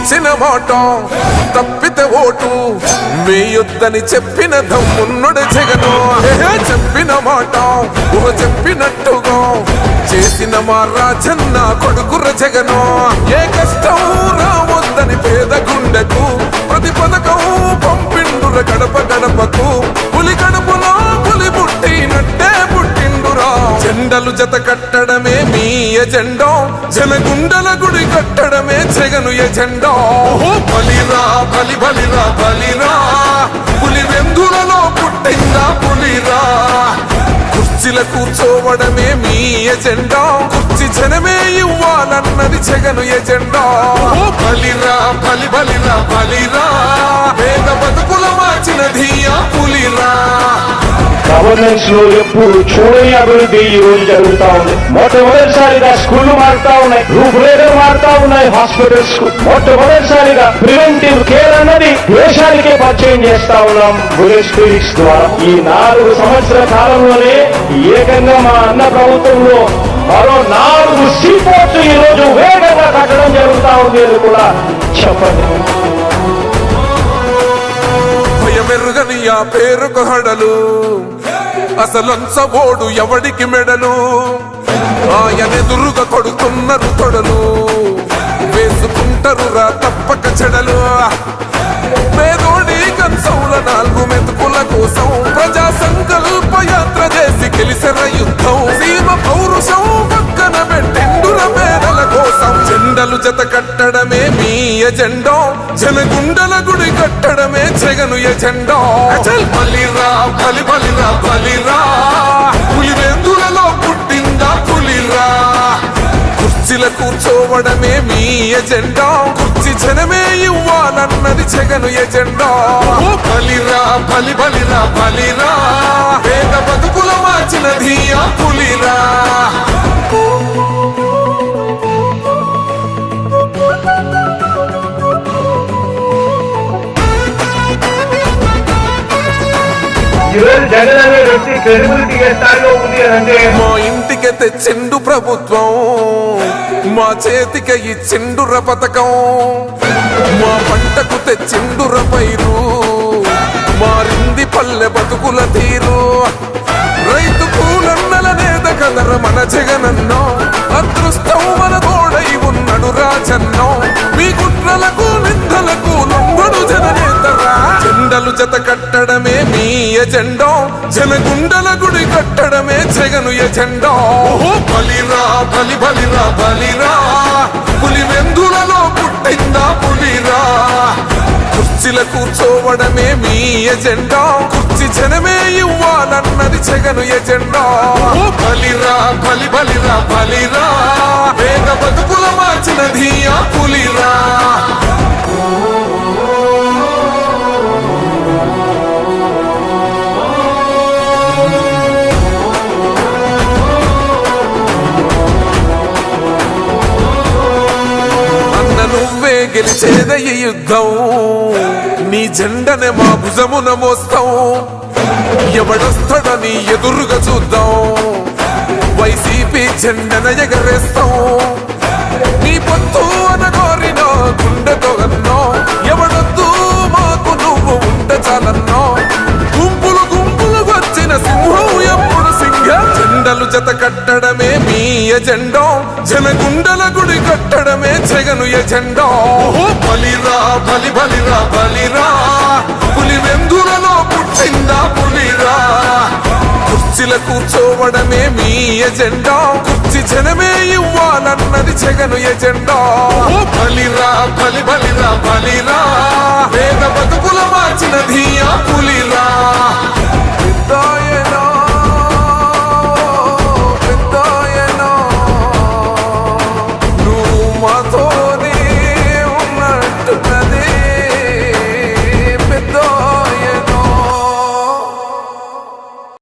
ఇచ్చిన మాట తప్పితే ఓటు వేయొద్దని చెప్పిన దమ్మున్నడు జగను. చెప్పిన మాట చెప్పినట్టుగా చేసిన మా రాజన్న కొడుకుర జగను. ఏ కష్టం రావద్దని పేద గుండెకు ప్రతి పథకం పంపిండుర గడప గడపకు. పులి గడపలో పులి పుట్టినట్టే పుట్టిండురా. జెండలు జత కట్టడమే మీ ఎజెండా, జనగుండల గుడి కట్టడమే జగను ఎజెండా. బలిరా బలి బలిరా బలిరా, పులి వెందులలో పుట్టిందా పులిరా. కుర్చీల కూర్చోవడమే మీ ఎజెండా, కుర్చీ జనమే ఇవ్వాలన్నది జగను ఎజెండా. బలిరా బలి బలిరా బలిరా, పేద బతుకుల మార్చినది ఆ పులిరా. గవర్నెన్స్ లో ఎప్పుడు చూడని అభివృద్ధి ఈ రోజు జరుగుతా ఉంది. మొట్టమొదటిసారిగా స్కూళ్లు మారుతా ఉన్నాయి, రూపురేఖలు మారుతా ఉన్నాయి. హాస్పిటల్స్ మొట్టమొదటిసారిగా ప్రివెంటివ్ కేర్ అన్నది దేశానికే పరిచయం చేస్తా ఉన్నాం బుల్లెట్ క్లినిక్స్ ద్వారా. ఈ 4 సంవత్సరాల కాలంలోనే ఏకంగా మా అన్న ప్రభుత్వంలో మరో 4 సీపోర్ట్స్ ఈ రోజు వేగంగా కట్టడం జరుగుతా ఉంది అని కూడా చెప్పండి. భయమెరుగని ఆ పేరుకు హడలు, అసలంచబోడు ఎవడికి మెడలు. ఆయనెదురుగా కొడుతున్నారు తొడలు, వేసుకుంటారు రా తప్పక చెడలు. పేదోడి కంచంల 4 మెతుకుల కోసం ప్రజా సంకల్ప యాత్ర చేసి గెలిసిన యుద్ధం. సీమ పౌరుషం పక్కన పెట్టిండుర పేదల కోసం. జెండలు జత కట్టడమే మీ ఎజెండా, జనగుండల గుడి కట్టడమే జగను ఎజెండా. బలిరా బలి బలిరా బలిరా, పులి వెందులలో పుట్టిందా పులిరా. కుర్చీల కూర్చోవడమే మీ ఎజెండా, కుర్చీ జనమే ఇవ్వాలన్నది జగను ఎజెండా. బలిరా బలి బలిరా బలిరా, పేద బతుకుల మార్చినది ఆ పులిరా. జగన్ అనే వ్యక్తి క్రెడిబిలిటీ ఏ స్థాయిలో ఉంది అంటే, మా ఇంటికి తెచ్చిండు ప్రభుత్వం, మా చేతికి ఇచ్చిండుర పథకం. మా పంటకు తెచ్చిండుర పైరు, మారింది పల్లె బతుకుల తీరు. రైతు కూలన్నల నేత కదర మన జగనన్నో, అదృష్టం మన తోడై ఉన్నడు రాజన్నో. మీ కుట్రలకు నిందలకు లొంగడు జననేతరా. జెండలు జత కట్టడమే మీ ఎజెండా, జనగుండల గుడి కట్టడమే జగను ఎజెండా. బలిరా బలి బలిరా బలిరా, పులి వెందులలో పుట్టిందా పులిరా. కుర్చీల కూర్చోవడమే మీ ఎజెండా, కుర్చీ జనమే ఇవ్వాలన్నది జగను ఎజెండా. బలిరా బలి బలిరా బలిరా, పేద బతుకుల మార్చినది ఆ పులిరా. నువ్వే గెలిచేద ఈ యుద్ధం, నీ జెండనే మా భుజమున మోస్తాం. ఎవడొస్తాడని ఎదురుగా చూద్దాం, వైసీపీ జెండన ఎగరేస్తాం. నీ పొత్తు అనగోరిన గుండెతో అన్నో, ఎవడొద్దు మాకు నువ్వు ఉంటే చాలన్నో. గుంపులు గుంపులు వచ్చిన సింహం ఎప్పుడు సింహ. జెండలు జత కట్టడమే మీ ఎజెండా, జనగుండల గుడి కట్టడమే జగను ఎజెండా. బలిరా బలి బలిరా బలిరా, పులి వెందులలో పుట్టిందా పులిరా. కుర్చీల కూర్చోవడమే మీ ఎజెండా, కుర్చీ జనమే ఇవ్వాలన్నది జగను ఎజెండా. బలిరా బలి బలిరా బలిరా, పేద బతుకుల